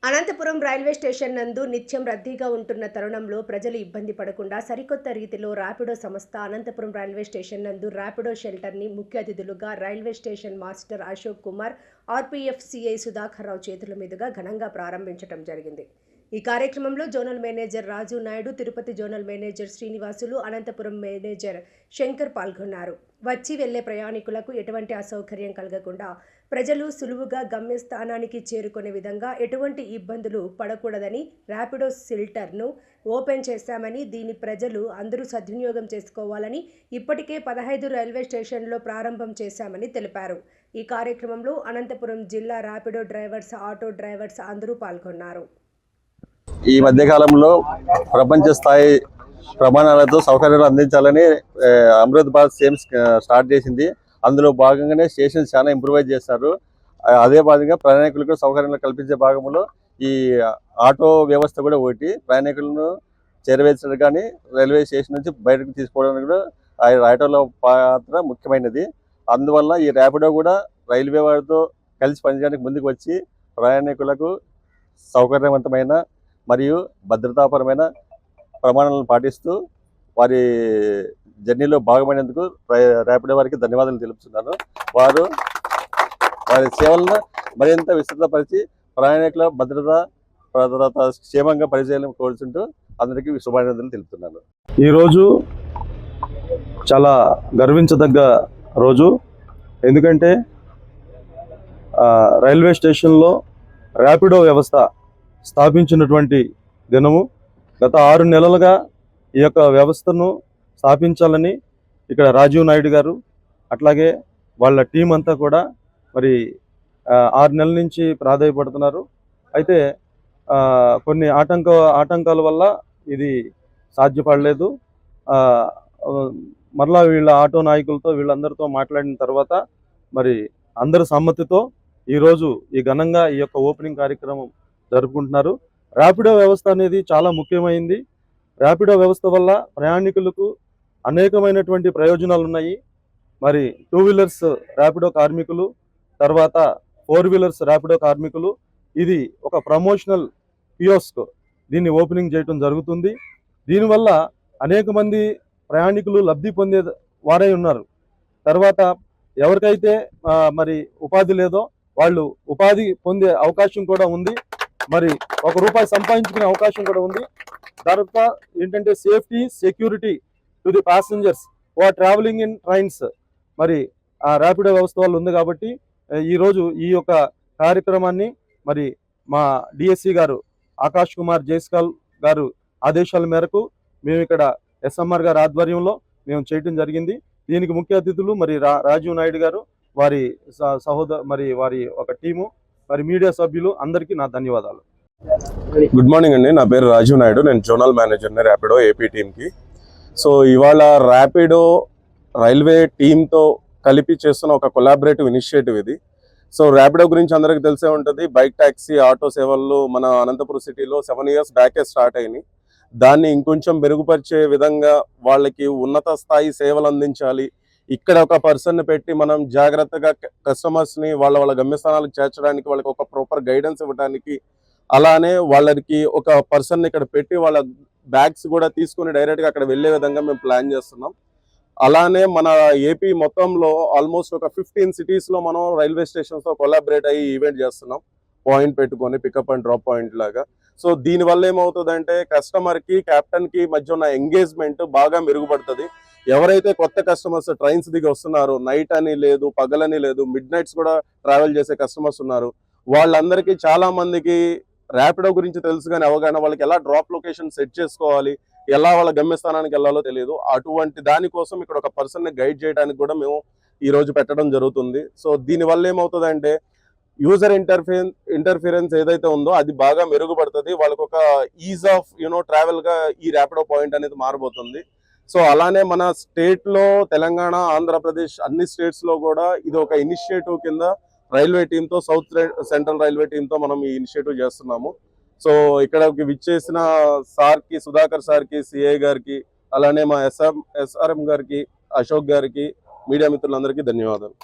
Anantapuram railway station నందు నిత్యం రద్దీగా ఉంటున్న తరుణంలో ప్రజలు ఇబ్బంది పడకుండా సరికొత్త రీతిలో ర్యాపిడో సంస్థ అనంతపురం రైల్వే స్టేషన్ నందు ర్యాపిడో షెల్టర్ని ముఖ్య అతిథులుగా railway station master Ashok Kumar, RPF CI Sudhakar Rao చేతుల మీదుగా ఘనంగా ప్రారంభించడం జరిగింది. ఈ కార్యక్రమంలో zonal manager Raju Naidu, Tirupati zonal manager Srinivasulu, Anantapur manager Shankar పాల్గొన్నారు. వచ్చి వెళ్లే ప్రయాణికులకు ఎటువంటి అసౌకర్యం కలగకుండా ప్రజలు సులువుగా గమ్యస్థానానికి చేరుకునే విధంగా ఎటువంటి ఇబ్బందులు పడకూడదని ర్యాపిడో షెల్టర్ను ఓపెన్ చేశామని, దీని ప్రజలు అందరూ సద్వినియోగం చేసుకోవాలని ఇప్పటికే 15 రైల్వే స్టేషన్లో ప్రారంభం చేశామని తెలిపారు. ఈ కార్యక్రమంలో అనంతపురం జిల్లా ర్యాపిడో డ్రైవర్స్, ఆటో డ్రైవర్స్ అందరూ పాల్గొన్నారు. ఈ మధ్యకాలంలో ప్రపంచ స్థాయి ప్రమాణాలతో సౌకర్యాలు అందించాలని అమృత్ భారత్ స్కీమ్ స్టార్ట్ చేసింది. అందులో భాగంగానే స్టేషన్స్ చాలా ఇంప్రూవైజ్ చేస్తారు. అదే భాగంగా ప్రయాణికులకు సౌకర్యాలు కల్పించే భాగంలో ఈ ఆటో వ్యవస్థ కూడా ఒకటి. ప్రయాణికులను చేరవేర్చడం కానీ రైల్వే స్టేషన్ నుంచి బయటకు తీసుకోవడానికి కూడా ఆటోలో పాత్ర ముఖ్యమైనది. అందువల్ల ఈ ర్యాపిడో కూడా రైల్వే వారితో కలిసి పనిచేయడానికి ముందుకు వచ్చి ప్రయాణికులకు సౌకర్యవంతమైన మరియు భద్రతాపరమైన ప్రమాణాలను పాటిస్తూ వారి జర్నీలో భాగమైనందుకు ర్యాపిడో వారికి ధన్యవాదాలు తెలుపుతున్నాను. వారు వారి సేవలను మరింత విస్తృతపరిచి ప్రయాణికుల భద్రత క్షేమంగా పనిచేయాలని కోరుకుంటూ అందరికీ శుభాభినందనలు తెలుపుతున్నాను. ఈరోజు చాలా గర్వించదగ్గ రోజు. ఎందుకంటే రైల్వే స్టేషన్లో ర్యాపిడో వ్యవస్థ స్థాపించినటువంటి దినము. గత 6 నెలలుగా ఈ యొక్క వ్యవస్థను స్థాపించాలని ఇక్కడ రాజీవ్ నాయుడు గారు అట్లాగే వాళ్ళ టీం అంతా కూడా మరి 6 నెలల నుంచి ప్రాధాయపడుతున్నారు. అయితే కొన్ని ఆటంకాల వల్ల ఇది సాధ్యపడలేదు. మరలా వీళ్ళ ఆటో నాయకులతో వీళ్ళందరితో మాట్లాడిన తర్వాత మరి అందరి సమ్మతితో ఈరోజు ఈ ఘనంగా ఈ యొక్క ఓపెనింగ్ కార్యక్రమం జరుపుకుంటున్నారు. ర్యాపిడో వ్యవస్థ అనేది చాలా ముఖ్యమైంది. ర్యాపిడో వ్యవస్థ వల్ల ప్రయాణికులకు అనేకమైనటువంటి ప్రయోజనాలు ఉన్నాయి. మరి 2 వీలర్స్ ర్యాపిడో కార్మికులు, తర్వాత 4 వీలర్స్ ర్యాపిడో కార్మికులు, ఇది ఒక ప్రమోషనల్ కియోస్క్ దీన్ని ఓపెనింగ్ చేయడం జరుగుతుంది. దీనివల్ల అనేక మంది ప్రయాణికులు లబ్ధి పొందే వారై ఉన్నారు. తర్వాత ఎవరికైతే మరి ఉపాధి లేదో వాళ్ళు ఉపాధి పొందే అవకాశం కూడా ఉంది. మరి ₹1 సంపాదించుకునే అవకాశం కూడా ఉంది. తర్వాత ఏంటంటే safety, security to the passengers who are travelling in trains మరి ఆ ర్యాపిడో వ్యవస్థ వల్ల ఉంది. కాబట్టి ఈరోజు ఈ యొక్క కార్యక్రమాన్ని మరి మా డిఎస్సి గారు ఆకాష్ కుమార్ జైస్కాల్ గారు ఆదేశాల మేరకు మేము ఇక్కడ ఎస్ఎంఆర్ గారి ఆధ్వర్యంలో మేము చేయడం జరిగింది. దీనికి ముఖ్య అతిథులు మరి రాజీవ్ నాయుడు గారు, వారి మరి వారి ఒక టీము, మరి మీడియా సభ్యులు అందరికీ నా ధన్యవాదాలు. గుడ్ మార్నింగ్ అండి. నా పేరు రాజీవ్ నాయుడు. నేను జోనల్ మేనేజర్ని ర్యాపిడో ఏపీ టీమ్కి. సో ఇవాళ ర్యాపిడో రైల్వే టీంతో కలిపి చేస్తున్న ఒక కొలాబరేటివ్ ఇనిషియేటివ్ ఇది. సో ర్యాపిడో గురించి అందరికీ తెలిసే ఉంటుంది. బైక్ ట్యాక్సీ, ఆటో సేవలు మన అనంతపురం సిటీలో 7 years బ్యాకే స్టార్ట్ అయినాయి. దాన్ని ఇంకొంచెం మెరుగుపరిచే విధంగా వాళ్ళకి ఉన్నత స్థాయి సేవలు అందించాలి. ఇక్కడ ఒక పర్సన్ని పెట్టి మనం జాగ్రత్తగా కస్టమర్స్ని వాళ్ళ గమ్యస్థానాలకు చేర్చడానికి, వాళ్ళకి ఒక ప్రాపర్ గైడెన్స్ ఇవ్వడానికి, అలానే వాళ్ళకి ఒక పర్సన్ని ఇక్కడ పెట్టి వాళ్ళ బ్యాగ్స్ కూడా తీసుకుని డైరెక్ట్గా అక్కడ వెళ్ళే విధంగా మేము ప్లాన్ చేస్తున్నాం. అలానే మన ఏపీ మొత్తంలో ఆల్మోస్ట్ ఒక 15 cities-లో మనం రైల్వే స్టేషన్స్తో కొలాబరేట్ అయ్యి ఈవెంట్ చేస్తున్నాం. పాయింట్ పెట్టుకొని పికప్ అండ్ డ్రాప్ పాయింట్ లాగా. సో దీనివల్ల ఏమవుతుందంటే కస్టమర్కి, క్యాప్టెన్కి మధ్య ఉన్న ఎంగేజ్మెంట్ బాగా మెరుగుపడుతుంది. ఎవరైతే కొత్త కస్టమర్స్ ట్రైన్స్ దిగి వస్తున్నారో, నైట్ అని లేదు, పగలని లేదు, మిడ్ నైట్స్ కూడా ట్రావెల్ చేసే కస్టమర్స్ ఉన్నారు. వాళ్ళందరికీ చాలా మందికి ర్యాపిడో గురించి తెలుసు కానీ అవగాహన, వాళ్ళకి ఎలా డ్రాప్ లొకేషన్ సెట్ చేసుకోవాలి, ఎలా వాళ్ళ గమ్యస్థానానికి వెళ్ళాలో తెలియదు. అటువంటి దానికోసం ఇక్కడ ఒక పర్సన్ని గైడ్ చేయడానికి కూడా మేము ఈరోజు పెట్టడం జరుగుతుంది. సో దీనివల్ల ఏమవుతుందంటే యూజర్ ఇంటర్ఫిరెన్స్ ఏదైతే ఉందో అది బాగా మెరుగుపడుతుంది. వాళ్ళకు ఒక ఈజ్ ఆఫ్ ట్రావెల్గా ఈ ర్యాపిడో పాయింట్ అనేది మారబోతుంది. సో అలానే మన స్టేట్లో తెలంగాణ, ఆంధ్రప్రదేశ్ అన్ని స్టేట్స్లో కూడా ఇది ఒక ఇనిషియేటివ్ కింద రైల్వే టీంతో, సౌత్ సెంట్రల్ రైల్వే టీంతో మనం ఈ ఇనిషియేటివ్ చేస్తున్నాము. సో ఇక్కడికి విచ్చేసిన సార్కి, సుధాకర్ సార్కి, సిఐ గారికి, అలానే మా ఎస్ఆర్ఎం గారికి, అశోక్ గారికి, మీడియా మిత్రులందరికీ ధన్యవాదాలు.